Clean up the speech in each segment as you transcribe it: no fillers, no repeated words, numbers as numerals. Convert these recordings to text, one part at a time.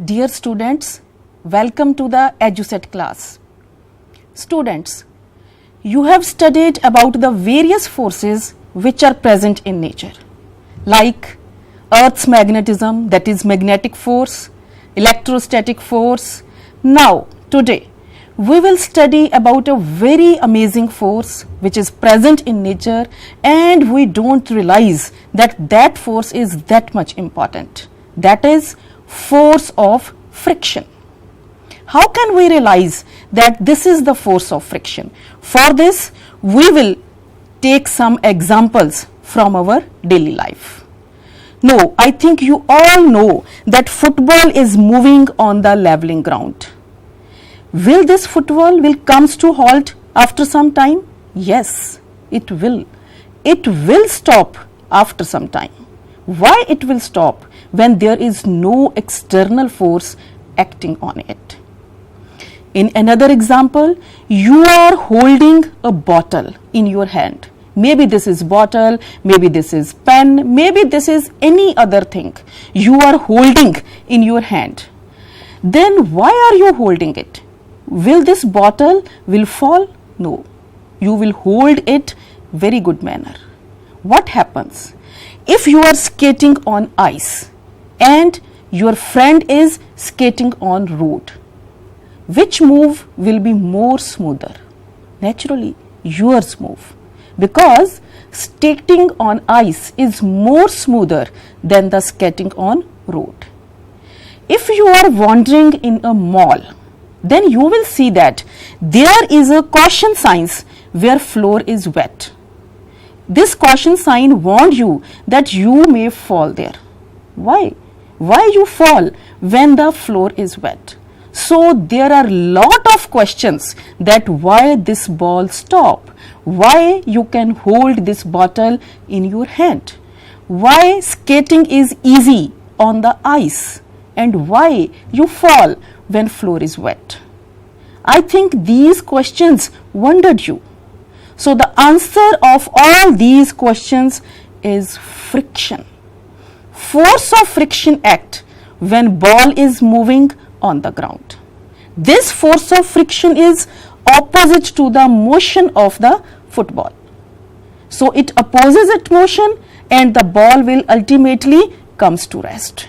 Dear students, welcome to the Edusat class. Students, you have studied about the various forces which are present in nature, like Earth's magnetism, that is magnetic force, electrostatic force. Now, today, we will study about a very amazing force which is present in nature and we don't realize that that force is that much important. That is force of friction. How can we realize that this is the force of friction? For this, we will take some examples from our daily life. No, I think you all know that football is moving on the leveling ground. Will this football comes to halt after some time? Yes, it will. It will stop after some time. Why it will stop? When there is no external force acting on it. In another example, you are holding a bottle in your hand. Maybe this is bottle, maybe this is pen, maybe this is any other thing you are holding in your hand. Then why are you holding it? Will this bottle will fall? No. You will hold it very good manner. What happens? If you are skating on ice and your friend is skating on road, which move will be more smoother? Naturally, yours move, because skating on ice is more smoother than the skating on road. If you are wandering in a mall, then you will see that there is a caution sign where floor is wet. This caution sign warned you that you may fall there. Why? Why you fall when the floor is wet? So there are lot of questions that why this ball stop, why you can hold this bottle in your hand, why skating is easy on the ice, and why you fall when floor is wet. I think these questions wondered you. So the answer of all these questions is friction. Force of friction act when ball is moving on the ground. This force of friction is opposite to the motion of the football. So it opposes its motion and the ball will ultimately comes to rest.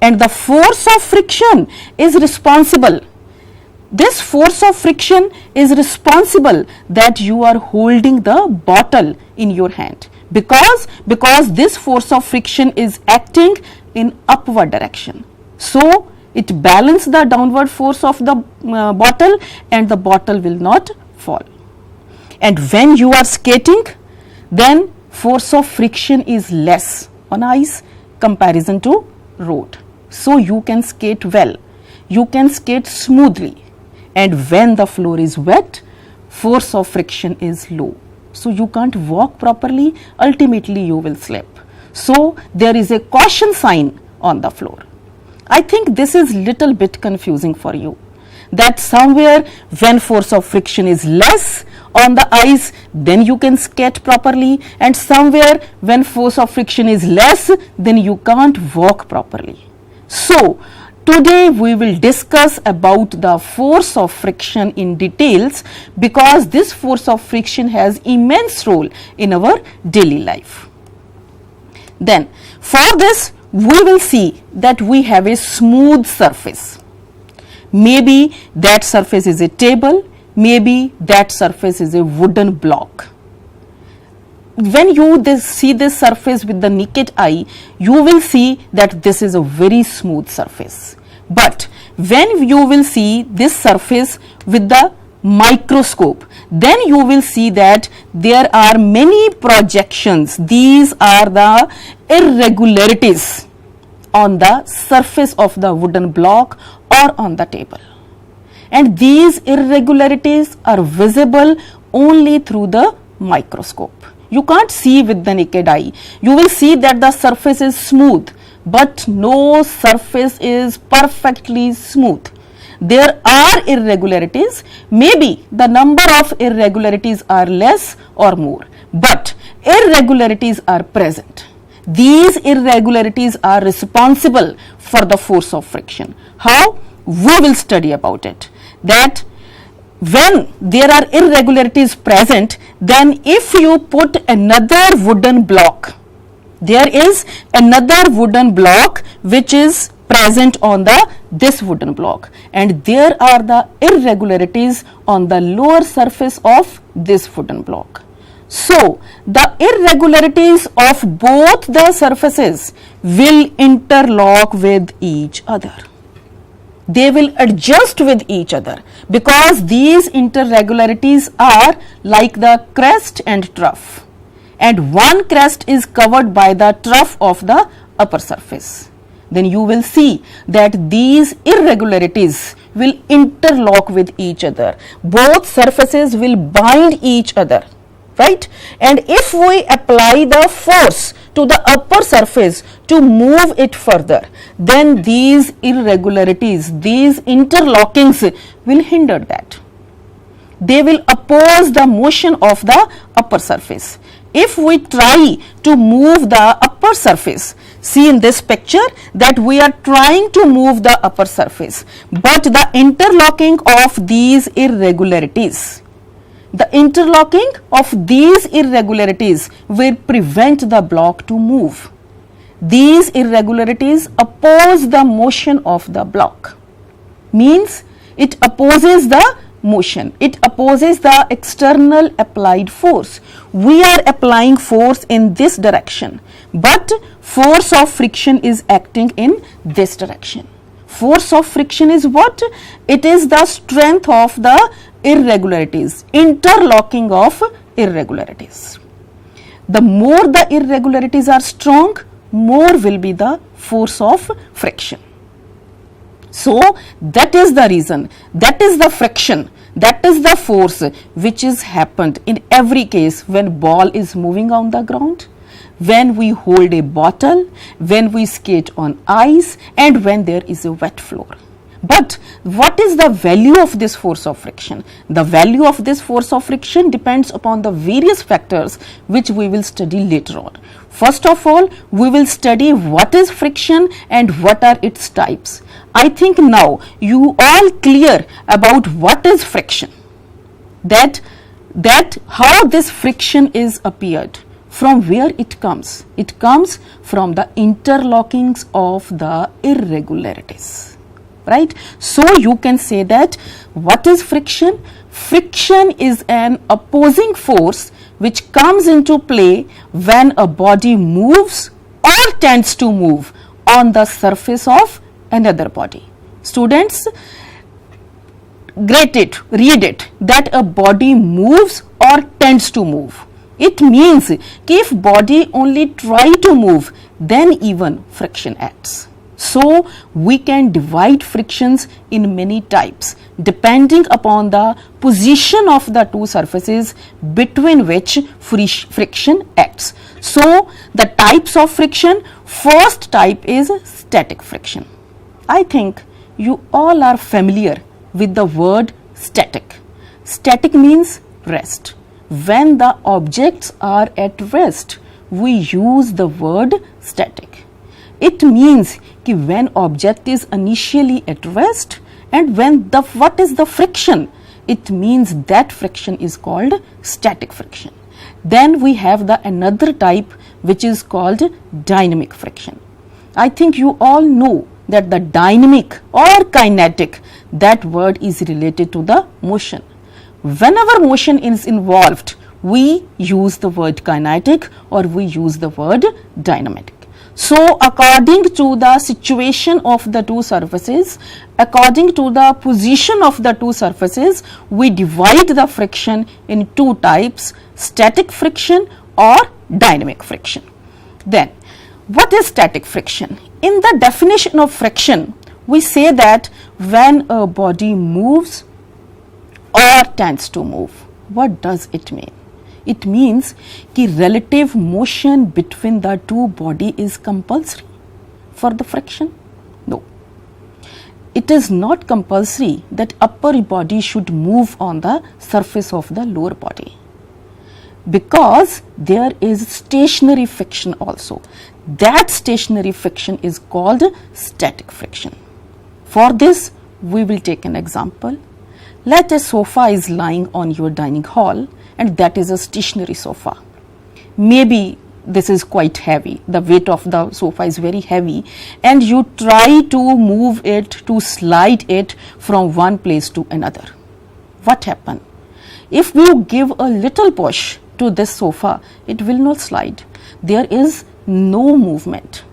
And the force of friction is responsible. This force of friction is responsible that you are holding the bottle in your hand. Because this force of friction is acting in upward direction. So it balances the downward force of the bottle and the bottle will not fall. And when you are skating, then force of friction is less on ice comparison to road. So you can skate well, you can skate smoothly. And when the floor is wet, force of friction is low. So you can't walk properly, ultimately you will slip. So there is a caution sign on the floor. I think this is little bit confusing for you, that somewhere when force of friction is less on the ice, then you can skate properly, and somewhere when force of friction is less, then you can't walk properly. So today we will discuss about the force of friction in details, because this force of friction has immense role in our daily life. Then for this we will see that we have a smooth surface. Maybe that surface is a table, maybe that surface is a wooden block. When you see this surface with the naked eye, you will see that this is a very smooth surface. But when you will see this surface with the microscope, then you will see that there are many projections. These are the irregularities on the surface of the wooden block or on the table. And these irregularities are visible only through the microscope. You can't see with the naked eye. You will see that the surface is smooth, but no surface is perfectly smooth. There are irregularities. Maybe the number of irregularities are less or more, but irregularities are present. These irregularities are responsible for the force of friction. How? We will study about it. That when there are irregularities present, then if you put another wooden block, there is another wooden block which is present on this wooden block, and there are the irregularities on the lower surface of this wooden block. So the irregularities of both the surfaces will interlock with each other. They will adjust with each other because these irregularities are like the crest and trough, and one crest is covered by the trough of the upper surface. Then you will see that these irregularities will interlock with each other. Both surfaces will bind each other, right? And if we apply the force to the upper surface to move it further, then these irregularities, these interlockings will hinder that. They will oppose the motion of the upper surface. If we try to move the upper surface, see in this picture that we are trying to move the upper surface, but the interlocking of these irregularities, will prevent the block to move. These irregularities oppose the motion of the block. Means it opposes the motion. It opposes the external applied force. We are applying force in this direction, but force of friction is acting in this direction. Force of friction is what? It is the strength of the irregularities, interlocking of irregularities. The more the irregularities are strong, more will be the force of friction. So that is the reason, that is the friction, that is the force which is happened in every case when ball is moving on the ground, when we hold a bottle, when we skate on ice, and when there is a wet floor. But what is the value of this force of friction? The value of this force of friction depends upon the various factors which we will study later on. First of all, we will study what is friction and what are its types. I think now you all clear about what is friction, that how this friction is appeared, from where it comes. It comes from the interlockings of the irregularities, right? So you can say that what is friction? Friction is an opposing force which comes into play when a body moves or tends to move on the surface of another body. Students, read it, that a body moves or tends to move. It means that if body only try to move, then even friction acts. So we can divide frictions in many types depending upon the position of the two surfaces between which friction acts. So the types of friction, first type is static friction. I think you all are familiar with the word static. Static means rest. When the objects are at rest, we use the word static. It means that when object is initially at rest, and when what is the friction? It means that friction is called static friction. Then we have the another type which is called dynamic friction. I think you all know that the dynamic or kinetic, that word is related to the motion. Whenever motion is involved, we use the word kinetic or we use the word dynamic. So according to the situation of the two surfaces, according to the position of the two surfaces, we divide the friction in two types, static friction or dynamic friction. Then what is static friction? In the definition of friction, we say that when a body moves or tends to move. What does it mean? It means that relative motion between the two body is compulsory for the friction? No. It is not compulsory that upper body should move on the surface of the lower body. Because there is stationary friction also. That stationary friction is called static friction. For this, we will take an example. Let a sofa is lying on your dining hall, and that is a stationary sofa. Maybe this is quite heavy, the weight of the sofa is very heavy, and you try to move it, to slide it from one place to another. What happens? If you give a little push to this sofa, it will not slide. There is no movement.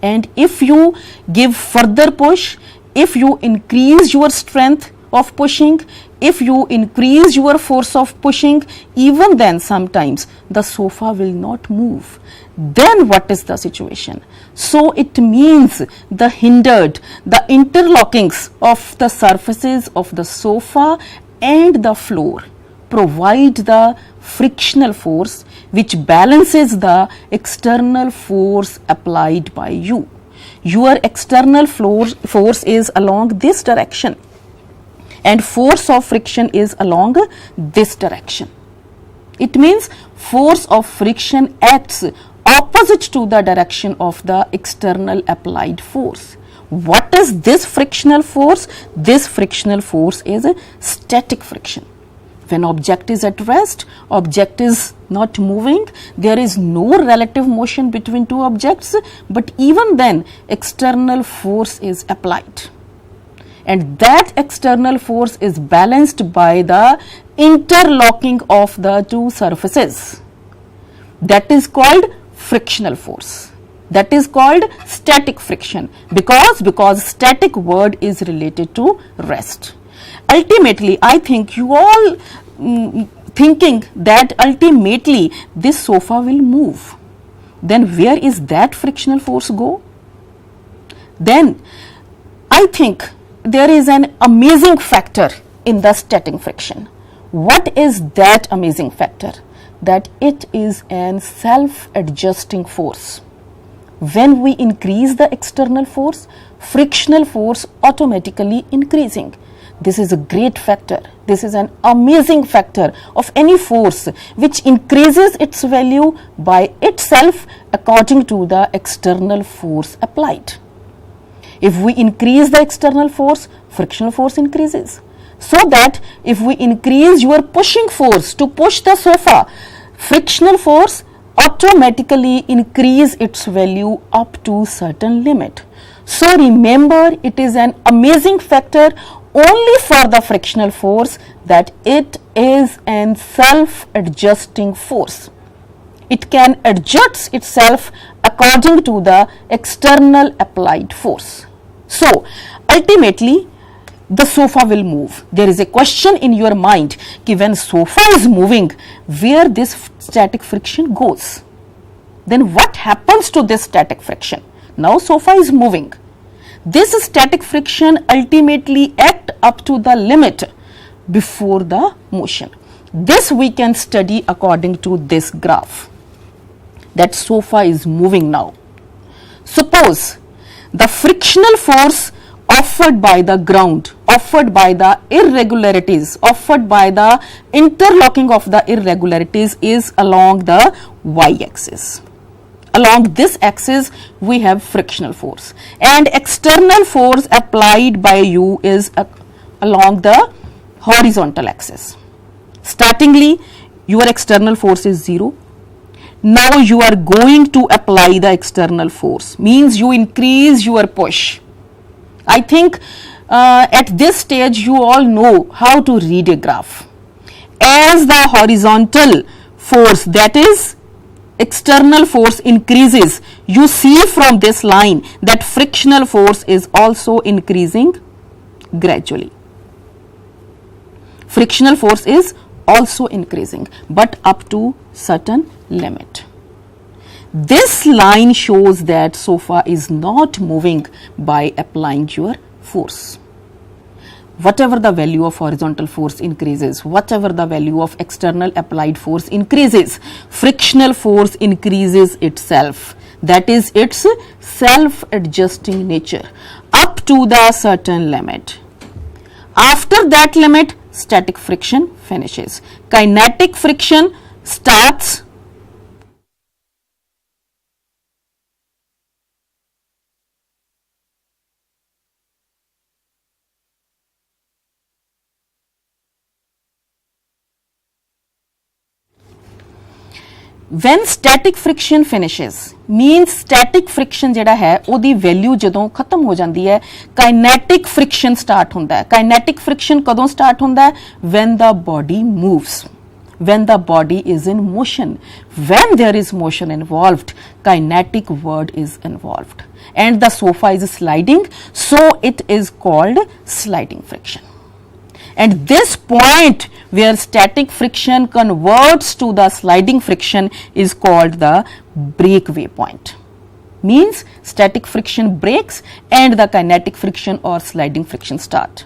And if you give further push, if you increase your strength of pushing, if you increase your force of pushing, even then sometimes the sofa will not move. Then what is the situation? So it means the hindered, the interlockings of the surfaces of the sofa and the floor provide the frictional force which balances the external force applied by you. Your external force is along this direction, and force of friction is along this direction. It means force of friction acts opposite to the direction of the external applied force. What is this frictional force? This frictional force is a static friction. When object is at rest, object is not moving, there is no relative motion between two objects, but even then external force is applied. And that external force is balanced by the interlocking of the two surfaces. That is called frictional force. That is called static friction, because static word is related to rest. Ultimately, I think you all thinking that ultimately this sofa will move. Then where is that frictional force go? Then I think there is an amazing factor in the static friction. What is that amazing factor? That it is an self-adjusting force. When we increase the external force, frictional force automatically increasing. This is a great factor. This is an amazing factor of any force which increases its value by itself according to the external force applied. If we increase the external force, frictional force increases. So that if we increase your pushing force to push the sofa, frictional force automatically increase its value up to certain limit. So remember, it is an amazing factor only for the frictional force, that it is an self-adjusting force. It can adjust itself according to the external applied force. So ultimately the sofa will move. There is a question in your mind कि when sofa is moving, where this static friction goes? Then what happens to this static friction? Now sofa is moving. This static friction ultimately act up to the limit before the motion. This we can study according to this graph. That sofa is moving now. Suppose the frictional force offered by the ground, offered by the irregularities, offered by the interlocking of the irregularities is along the y-axis. Along this axis we have frictional force, and external force applied by you is along the horizontal axis. Startingly your external force is 0. Now you are going to apply the external force, means you increase your push. I think at this stage you all know how to read a graph. As the horizontal force, that is external force, increases, you see from this line that frictional force is also increasing gradually. Frictional force is also increasing, but up to certain limit. This line shows that sofa is not moving by applying your force. Whatever the value of horizontal force increases, whatever the value of external applied force increases, frictional force increases itself. That is its self-adjusting nature up to the certain limit. After that limit, static friction finishes. Kinetic friction starts when static friction finishes means static friction ਜਿਹੜਾ ਹੈ ਉਹਦੀ value ਜਦੋਂ ਖਤਮ ਹੋ ਜਾਂਦੀ ਹੈ kinetic friction start ਹੁੰਦਾ ਹੈ kinetic friction ਕਦੋਂ start ਹੁੰਦਾ ਹੈ when the body moves when the body is in motion when there is motion involved kinetic word is involved and the sofa is sliding so it is called sliding friction. And this point where static friction converts to the sliding friction is called the breakaway point. Means static friction breaks and the kinetic friction or sliding friction start.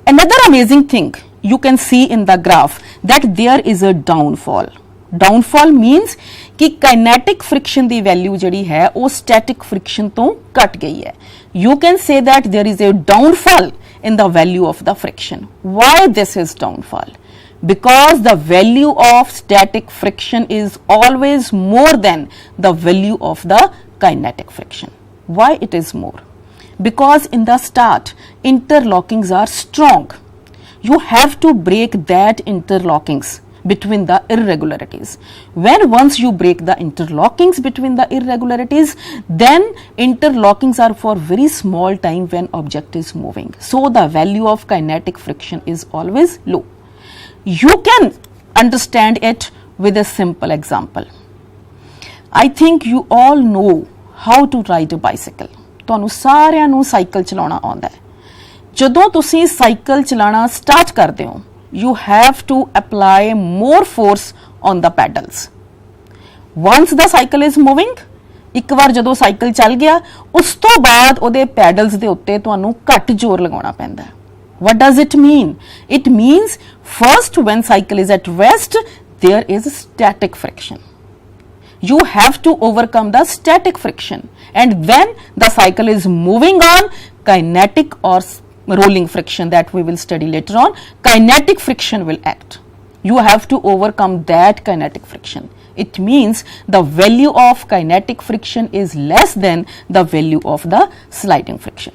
Another amazing thing you can see in the graph that there is a downfall. Downfall means कि kinetic friction ਦੀ value ਜਿਹੜੀ ਹੈ ਉਹ static friction ਤੋਂ ਘਟ ਗਈ ਹੈ. You can say that there is a downfall in the value of the friction. Why this is downfall? Because the value of static friction is always more than the value of the kinetic friction. Why it is more? Because in the start interlockings are strong. You have to break that interlockings between the irregularities. When once you break the interlockings between the irregularities, then interlockings are for very small time when object is moving. So the value of kinetic friction is always low. You can understand it with a simple example. I think you all know how to ride a bicycle. ਤੁਹਾਨੂੰ ਸਾਰਿਆਂ ਨੂੰ cycle ਚਲਾਉਣਾ ਆਉਂਦਾ ਹੈ ਜਦੋਂ ਤੁਸੀਂ cycle ਚਲਾਉਣਾ start ਕਰਦੇ ਹੋ you have to apply more force on the pedals. Once the cycle is moving, ਇੱਕ ਵਾਰ ਜਦੋਂ ਸਾਈਕਲ ਚੱਲ ਗਿਆ ਉਸ ਤੋਂ ਬਾਅਦ ਉਹਦੇ ਪੈਡਲਸ ਦੇ ਉੱਤੇ ਤੁਹਾਨੂੰ ਘੱਟ ਜ਼ੋਰ ਲਗਾਉਣਾ ਪੈਂਦਾ ਹੈ. What does it mean? It means first when cycle is at rest there is static friction. You have to overcome the static friction and when the cycle is moving on kinetic or rolling friction that we will study later on kinetic friction will act. You have to overcome that kinetic friction. It means the value of kinetic friction is less than the value of the sliding friction.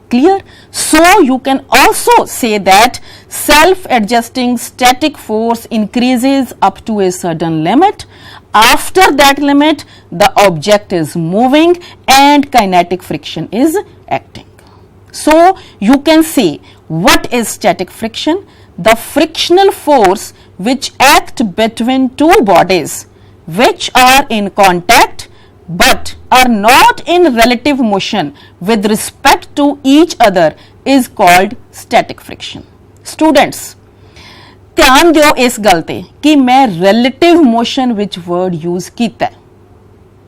Clear? So you can also say that self-adjusting static force increases up to a certain limit. After that limit the object is moving and kinetic friction is acting. So you can say what is static friction? The frictional force which act between two bodies which are in contact but are not in relative motion with respect to each other is called static friction. Students, ਧਿਆਨ ਦਿਓ ਇਸ ਗੱਲ ਤੇ ਕਿ ਮੈਂ relative motion ਵਿੱਚ word use ਕੀਤਾ ਹੈ.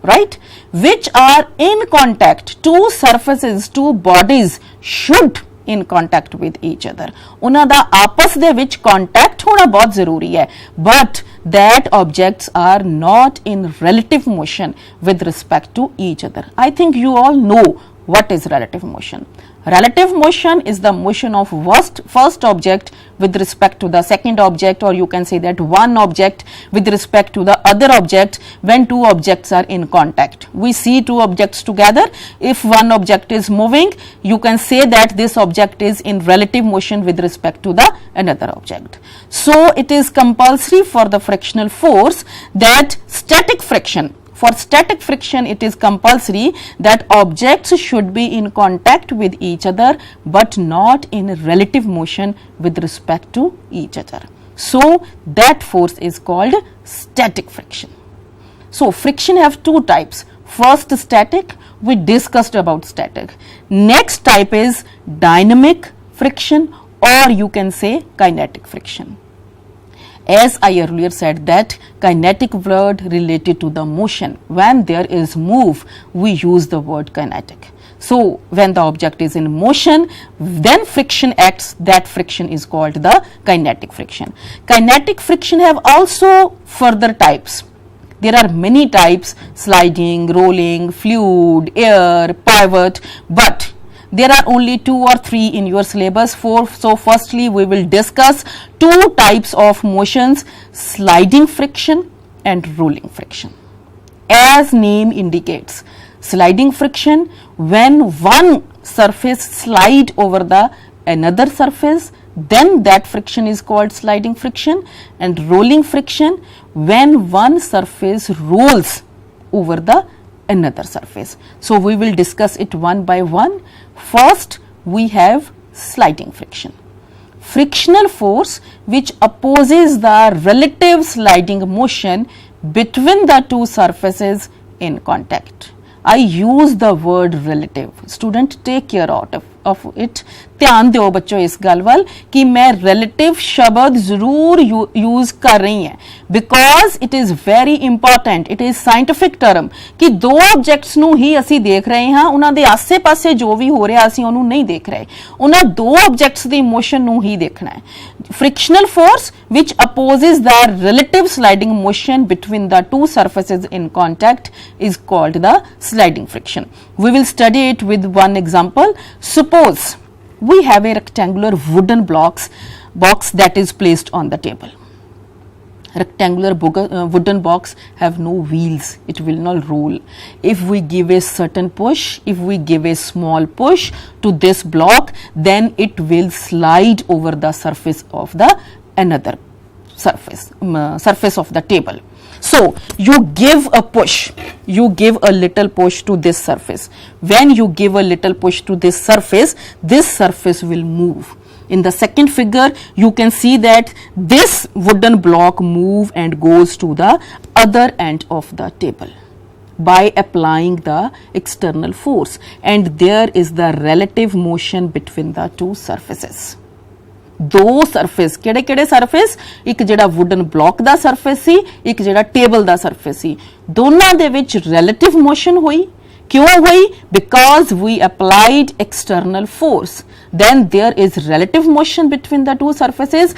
Right, which are in contact, two surfaces, two bodies should in contact with each other. ਉਹਨਾਂ ਦਾ ਆਪਸ ਦੇ ਵਿੱਚ contact ਹੋਣਾ ਬਹੁਤ ਜ਼ਰੂਰੀ ਹੈ but that objects are not in relative motion with respect to each other. I think you all know what is relative motion. Relative motion is the motion of first object with respect to the second object, or you can say that one object with respect to the other object when two objects are in contact. We see two objects together. If one object is moving, you can say that this object is in relative motion with respect to the another object. So it is compulsory for the frictional force that static friction. For static friction, it is compulsory that objects should be in contact with each other but not in relative motion with respect to each other. So that force is called static friction. So friction have two types. First static, we discussed about static. Next type is dynamic friction, or you can say kinetic friction. As I earlier said that kinetic word related to the motion. When there is move, we use the word kinetic. So when the object is in motion, then friction acts. That friction is called the kinetic friction. Kinetic friction have also further types. There are many types: sliding, rolling, fluid, air, pivot. But There are only 2 or 3 in your syllabus. So firstly we will discuss 2 types of motions, sliding friction and rolling friction. As name indicates, sliding friction, when one surface slide over the another surface, then that friction is called sliding friction. And rolling friction, when one surface rolls over the another surface. So we will discuss it one by one. First we have sliding friction. Frictional force which opposes the relative sliding motion between the 2 surfaces in contact. I use the word relative. Student, take care of it. ध्यान दिओ बच्चों इस गल वाल कि मैं relative शब्द जरूर यूज कर रही हैं, because it is very important, it is scientific term कि 2 ऑब्जेक्ट्स ਨੂੰ ਹੀ ਅਸੀਂ ਦੇਖ ਰਹੇ ਹਾਂ, ਉਹਨਾਂ ਦੇ ਆਸੇ-ਪਾਸੇ ਜੋ ਵੀ ਹੋ ਰਿਹਾ ਅਸੀਂ ਉਹਨੂੰ ਨਹੀਂ ਦੇਖ ਰਹੇ, ਉਹਨਾਂ 2 ऑब्जेक्ट्स ਦੀ ਮੋਸ਼ਨ ਨੂੰ ਹੀ ਦੇਖਣਾ ਹੈ. Frictional force which opposes the relative sliding motion between the 2 surfaces in contact is called the sliding friction. We will study it with one example. Suppose we have a rectangular wooden box that is placed on the table. Rectangular wooden box have no wheels, it will not roll. If we give a certain push, if we give a small push to this block, then it will slide over the surface of the another surface of the table. So you give a push, you give a little push to this surface. When you give a little push to this surface will move. In the second figure you can see that this wooden block move and goes to the other end of the table by applying the external force, and there is the relative motion between the 2 surfaces. 2 surface ਕਿਹੜੇ surface, ਇੱਕ ਜਿਹੜਾ wooden block ਦਾ surface ਸੀ, ਇੱਕ ਜਿਹੜਾ table ਦਾ surface ਸੀ, ਦੋਨਾਂ ਦੇ ਵਿੱਚ relative motion ਹੋਈ. ਕਿਉਂ ਹੋਈ? Because we applied external force. Then there is relative motion between the 2 surfaces,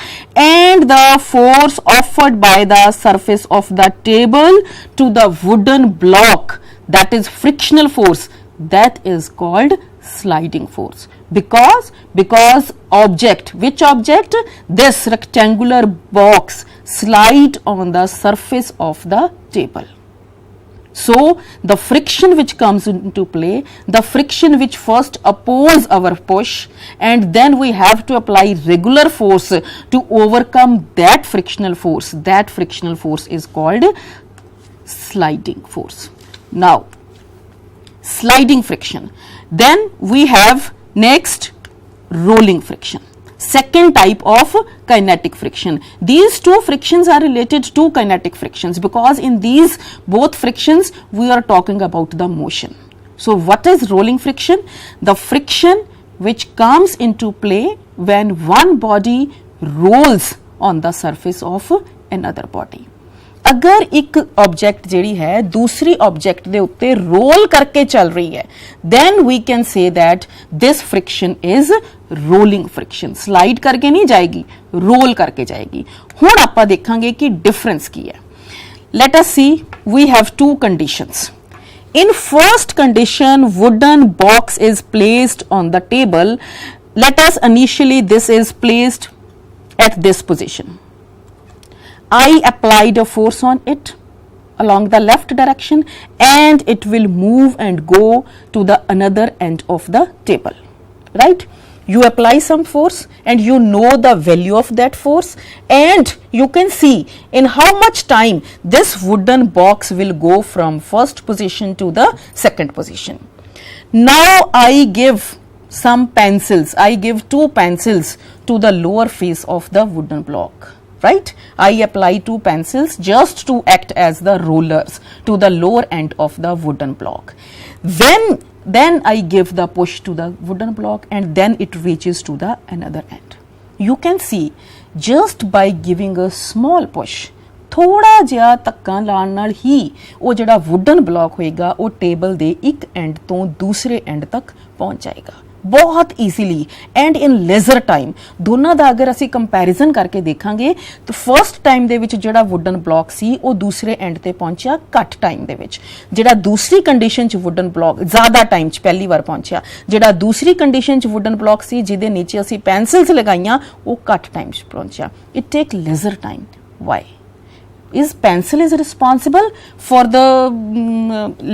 and the force offered by the surface of the table to the wooden block, that is frictional force, that is called sliding force. Because which object, this rectangular box slide on the surface of the table. So the friction which comes into play, the friction which first oppose our push, and then we have to apply regular force to overcome that frictional force. That frictional force is called sliding force. Now sliding friction. Then we have next rolling friction, second type of kinetic friction. These 2 frictions are related to kinetic frictions because in these both frictions we are talking about the motion. So what is rolling friction? The friction which comes into play when one body rolls on the surface of another body. अगर एक object ਜਿਹੜੀ ਹੈ दूसरी object ਦੇ ਉੱਤੇ role करके चल रही है, then we can say that this friction is rolling friction. Slide करके नहीं जाएगी, रोल करके जाएगी. ਹੁਣ ਆਪਾਂ ਦੇਖਾਂਗੇ कि डिफरेंस ਕੀ है. Let us see, we have 2 conditions. In first condition, wooden box is placed on the table. Let us initially this is placed at this position. I applied a force on it along the left direction, and it will move and go to the another end of the table, right? You apply some force and you know the value of that force, and you can see in how much time this wooden box will go from first position to the second position. Now I give some pencils, I give 2 pencils to the lower face of the wooden block. Right? I apply 2 pencils just to act as the rollers to the lower end of the wooden block. Then I give the push to the wooden block, and then it reaches to the another end. You can see just by giving a small push, ਥੋੜਾ ਜਿਹਾ ਧੱਕਾ ਲਾਉਣ ਨਾਲ ਹੀ ਉਹ ਜਿਹੜਾ wooden block ਹੋਏਗਾ ਉਹ table ਦੇ ਇੱਕ ਐਂਡ ਤੋਂ ਦੂਸਰੇ ਐਂਡ ਤੱਕ ਪਹੁੰਚ ਜਾਏਗਾ. बहुत easily and in leisure time. दोनों का अगर असी कंपैरिजन करके देखांगे तो फर्स्ट टाइम दे विच जिहड़ा वुडन ब्लॉक सी वो दूसरे एंड ते पहुंचा घट टाइम दे विच, जिहड़ा दूसरी कंडीशन च वुडन ब्लॉक ज़्यादा टाइम च पहली बार पहुंचा, जिहड़ा दूसरी कंडीशन च वुडन ब्लॉक सी जिहदे नीचे असी पेंसिल्स लगाइयां वो घट टाइम च पहुंचा। It take lesser time. Why? Is pencil is responsible for the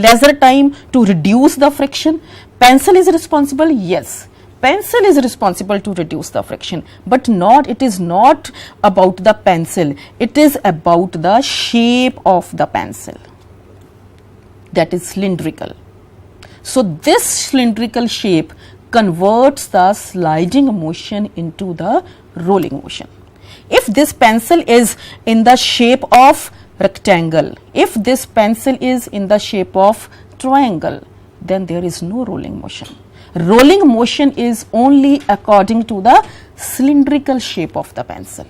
leisure time to reduce the friction? Pencil is responsible, yes. Pencil is responsible to reduce the friction, but it is not about the pencil. It is about the shape of the pencil. That is cylindrical. So this cylindrical shape converts the sliding motion into the rolling motion. If this pencil is in the shape of rectangle, if this pencil is in the shape of triangle, then there is no rolling motion. Rolling motion is only according to the cylindrical shape of the pencil.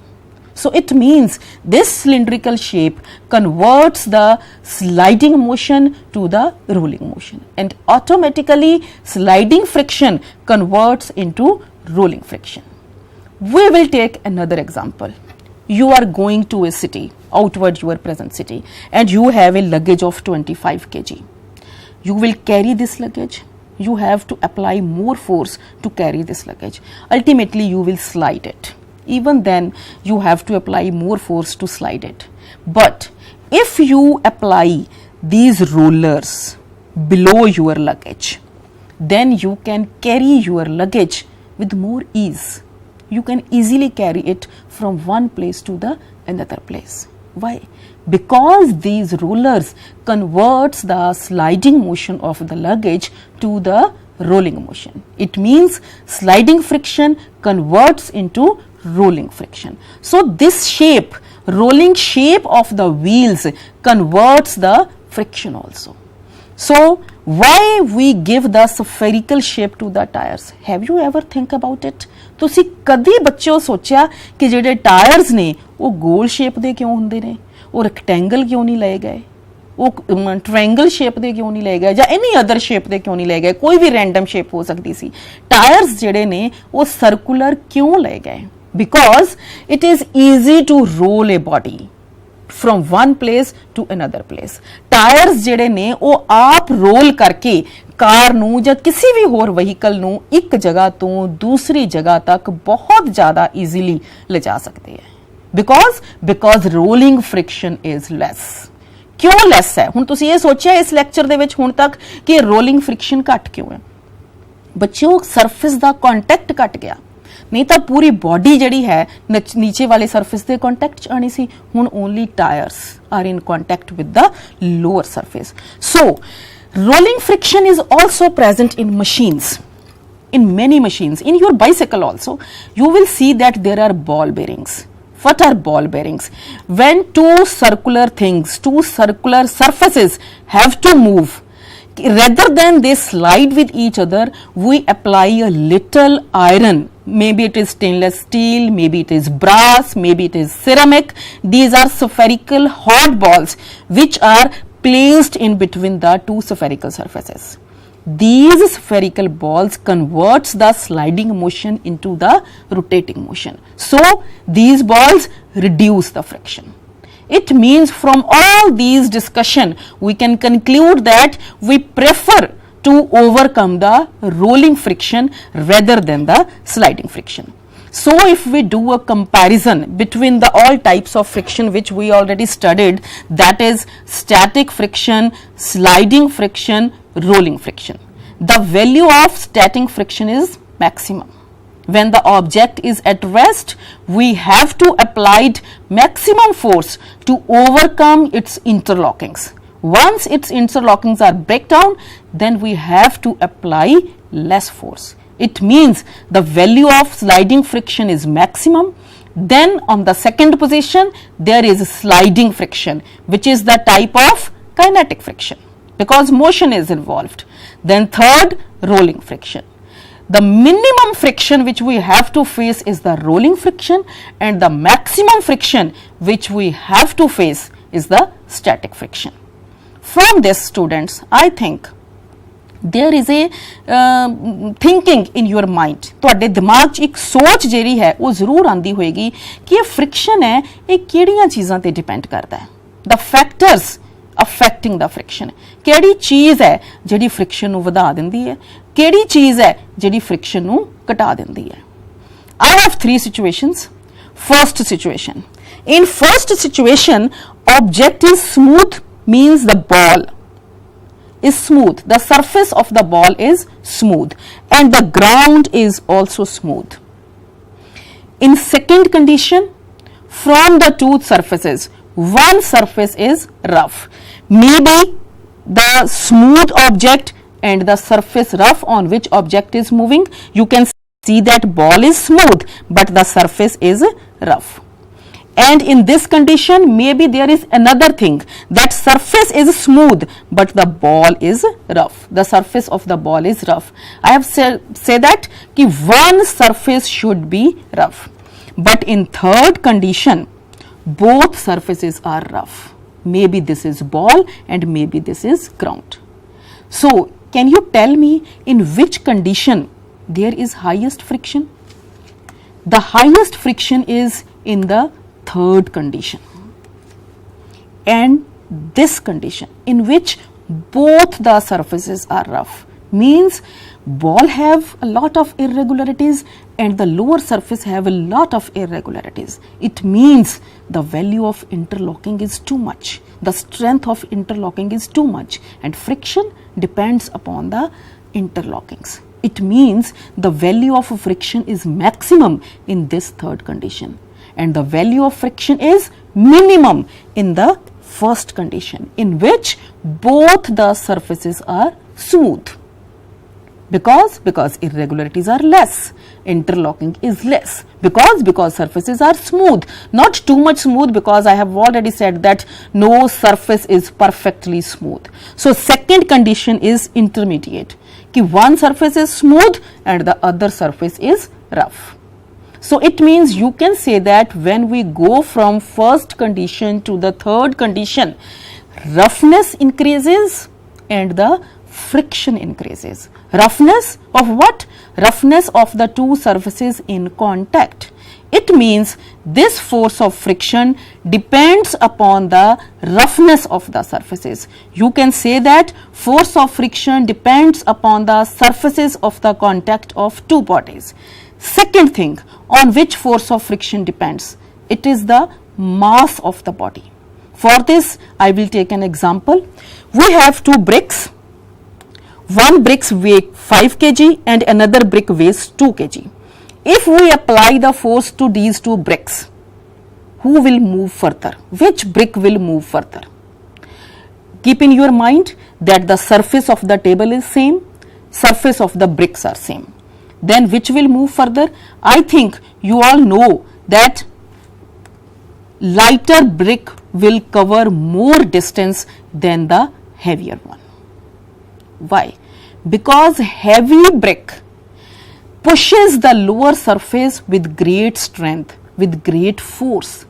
So it means this cylindrical shape converts the sliding motion to the rolling motion, and automatically sliding friction converts into rolling friction. We will take another example. You are going to a city, outward your present city, and you have a luggage of 25 kg. You will carry this luggage. You have to apply more force to carry this luggage. Ultimately, you will slide it. Even then, you have to apply more force to slide it. But if you apply these rollers below your luggage, then you can carry your luggage with more ease. You can easily carry it from one place to the another place. Why? Because these rollers converts the sliding motion of the luggage to the rolling motion. It means sliding friction converts into rolling friction. So this shape, rolling shape of the wheels converts the friction also. So why we give the spherical shape to the tires? Have you ever think about it? ਤੁਸੀਂ ਕਦੀ ਬੱਚਿਓ ਸੋਚਿਆ ਕਿ ਜਿਹੜੇ tyres ਨੇ ਉਹ ਗੋਲ shape ਦੇ ਕਿਉਂ ਹੁੰਦੇ ਨੇ, ਉਹ ਰੈਕਟੈਂਗਲ ਕਿਉਂ ਨਹੀਂ ਲਏ ਗਏ, ਉਹ ਟ੍ਰਾਇੰਗਲ ਸ਼ੇਪ ਦੇ ਕਿਉਂ ਨਹੀਂ ਲਏ ਗਏ, ਜਾਂ ਐਨੀ ਅਦਰ ਸ਼ੇਪ ਦੇ ਕਿਉਂ ਨਹੀਂ ਲਏ ਗਏ? ਕੋਈ ਵੀ ਰੈਂਡਮ ਸ਼ੇਪ ਹੋ ਸਕਦੀ ਸੀ। ਟਾਇਰਸ ਜਿਹੜੇ ਨੇ ਉਹ ਸਰਕੂਲਰ ਕਿਉਂ ਲਏ ਗਏ? Because it is easy to roll a body from one place to another place. Tyres ਜਿਹੜੇ ਨੇ ਉਹ ਆਪ ਰੋਲ ਕਰਕੇ ਕਾਰ ਨੂੰ ਜਾਂ ਕਿਸੇ ਵੀ ਹੋਰ ਵਹੀਕਲ ਨੂੰ ਇੱਕ ਜਗ੍ਹਾ ਤੋਂ ਦੂਸਰੀ ਜਗ੍ਹਾ ਤੱਕ ਬਹੁਤ ਜ਼ਿਆਦਾ ਈਜ਼ੀਲੀ ਲਿਜਾ ਸਕਦੇ ਹੈ। because rolling friction is less. ਕਿਉਂ ਲੈਸ ਹੈ? ਹੁਣ ਤੁਸੀਂ ਇਹ ਸੋਚਿਆ ਇਸ ਲੈਕਚਰ ਦੇ ਵਿੱਚ ਹੁਣ ਤੱਕ ਕਿ ਰੋਲਿੰਗ ਫ੍ਰਿਕਸ਼ਨ ਘੱਟ ਕਿਉਂ ਹੈ? ਬੱਚਿਓ ਸਰਫੇਸ ਦਾ ਕੰਟੈਕਟ ਘਟ ਗਿਆ, नहीं तो पूरी बॉडी जिहड़ी है नीचे वाले सरफेस के कॉन्टैक्ट च आनी सी। हुण only tyres are in contact with the lower surface. So rolling friction is also present in machines, in many machines. In your bicycle also you will see that there are ball bearings. What are ball bearings? When two circular surfaces have to move, rather than they slide with each other, we apply a little iron. Maybe it is stainless steel, maybe it is brass, maybe it is ceramic. These are spherical hot balls which are placed in between the two spherical surfaces. These spherical balls converts the sliding motion into the rotating motion. So these balls reduce the friction. It means from all these discussion we can conclude that we prefer to overcome the rolling friction rather than the sliding friction. So if we do a comparison between the all types of friction which we already studied, that is static friction, sliding friction, rolling friction, the value of static friction is maximum. When the object is at rest, we have to apply maximum force to overcome its interlockings. Once its interlockings are break down, then we have to apply less force. It means the value of sliding friction is maximum. Then on the second position there is sliding friction, which is the type of kinetic friction because motion is involved. Then third, rolling friction. The minimum friction which we have to face is the rolling friction, and the maximum friction which we have to face is the static friction. From this, students, I think there is a thinking in your mind, ਤੁਹਾਡੇ ਦਿਮਾਗ 'ਚ ਇੱਕ ਸੋਚ ਜਿਹੜੀ ਹੈ ਉਹ ਜ਼ਰੂਰ ਆਉਂਦੀ ਹੋਏਗੀ ਕਿ ਇਹ ਫ੍ਰਿਕਸ਼ਨ ਹੈ ਇਹ ਕਿਹੜੀਆਂ ਚੀਜ਼ਾਂ ਤੇ ਡਿਪੈਂਡ ਕਰਦਾ ਹੈ, the factors affecting the friction, ਕਿਹੜੀ ਚੀਜ਼ ਹੈ ਜਿਹੜੀ ਫ੍ਰਿਕਸ਼ਨ ਨੂੰ ਵਧਾ ਦਿੰਦੀ ਹੈ, ਕਿਹੜੀ ਚੀਜ਼ ਹੈ ਜਿਹੜੀ ਫ੍ਰਿਕਸ਼ਨ ਨੂੰ ਘਟਾ ਦਿੰਦੀ ਹੈ। I have three situations. First situation, in first situation object is smooth, means the ball is smooth, the surface of the ball is smooth and the ground is also smooth. In second condition, from the two surfaces one surface is rough, maybe the smooth object and the surface rough on which object is moving, you can see that ball is smooth but the surface is rough. And in this condition maybe there is another thing, that surface is smooth but the ball is rough, the surface of the ball is rough. I have say that ki one surface should be rough, but in third condition both surfaces are rough, maybe this is ball and maybe this is ground. So can you tell me in which condition there is highest friction? The highest friction is in the third condition, and this condition in which both the surfaces are rough means ball have a lot of irregularities and the lower surface have a lot of irregularities. It means the value of interlocking is too much, the strength of interlocking is too much, and friction depends upon the interlockings. It means the value of friction is maximum in this third condition and the value of friction is minimum in the first condition in which both the surfaces are smooth, because irregularities are less, interlocking is less, because surfaces are smooth, not too much smooth, because I have already said that no surface is perfectly smooth. So second condition is intermediate, कि one surface is smooth and the other surface is rough. So it means you can say that when we go from first condition to the third condition, roughness increases and the friction increases. Roughness of what? Roughness of the two surfaces in contact. It means this force of friction depends upon the roughness of the surfaces. You can say that force of friction depends upon the surfaces of the contact of two bodies. Second thing, on which force of friction depends? It is the mass of the body. For this, I will take an example. We have two bricks. One brick weighs 5 kg and another brick weighs 2 kg. If we apply the force to these two bricks, who will move further? Which brick will move further? Keep in your mind that the surface of the table is same, surface of the bricks are same. Then which will move further? I think you all know that lighter brick will cover more distance than the heavier one. Why? Because heavy brick pushes the lower surface with great strength, with great force.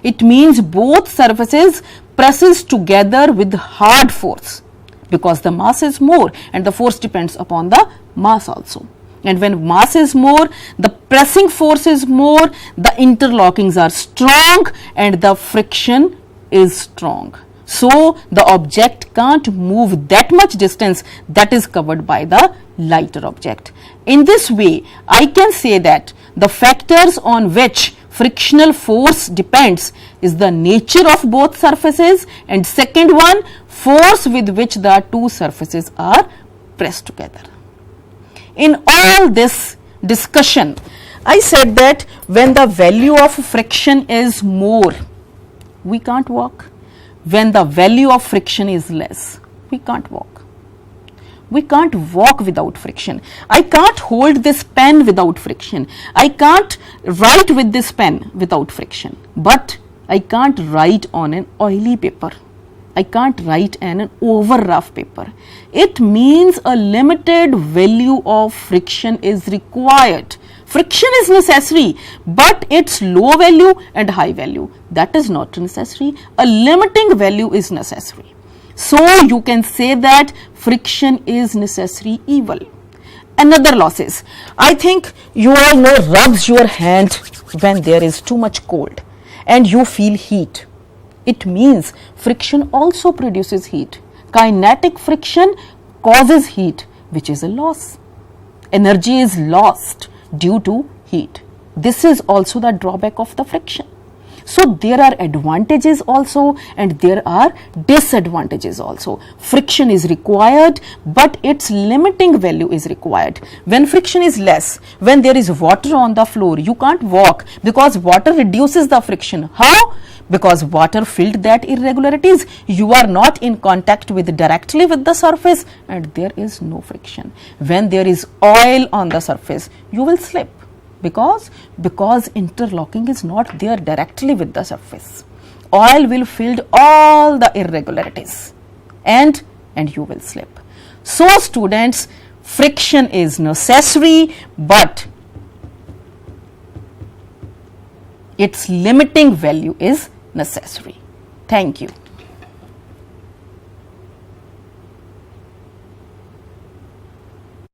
It means both surfaces presses together with hard force, because the mass is more and the force depends upon the mass also. And when mass is more, the pressing force is more, the interlockings are strong and the friction is strong. So the object can't move that much distance that is covered by the lighter object. In this way, I can say that the factors on which frictional force depends is the nature of both surfaces, and second one, force with which the two surfaces are pressed together. In all this discussion, I said that when the value of friction is more, we can't walk. When the value of friction is less, we can't walk. We can't walk without friction. I can't hold this pen without friction. I can't write with this pen without friction. But I can't write on an oily paper. I can't write on an over rough paper. It means a limited value of friction is required. Friction is necessary, but its low value and high value, that is not necessary. A limiting value is necessary. So you can say that friction is necessary evil. Another losses. I think you all know rubs your hand when there is too much cold and you feel heat. It means friction also produces heat. Kinetic friction causes heat, which is a loss. Energy is lost due to heat. This is also the drawback of the friction. So there are advantages also and there are disadvantages also. Friction is required, but its limiting value is required. When friction is less, when there is water on the floor, you can't walk because water reduces the friction. How? Because water filled that irregularities. You are not in contact with directly with the surface and there is no friction. When there is oil on the surface, you will slip. Because interlocking is not there directly with the surface. Oil will fill all the irregularities and you will slip. So students, friction is necessary, but its limiting value is necessary. Thank you.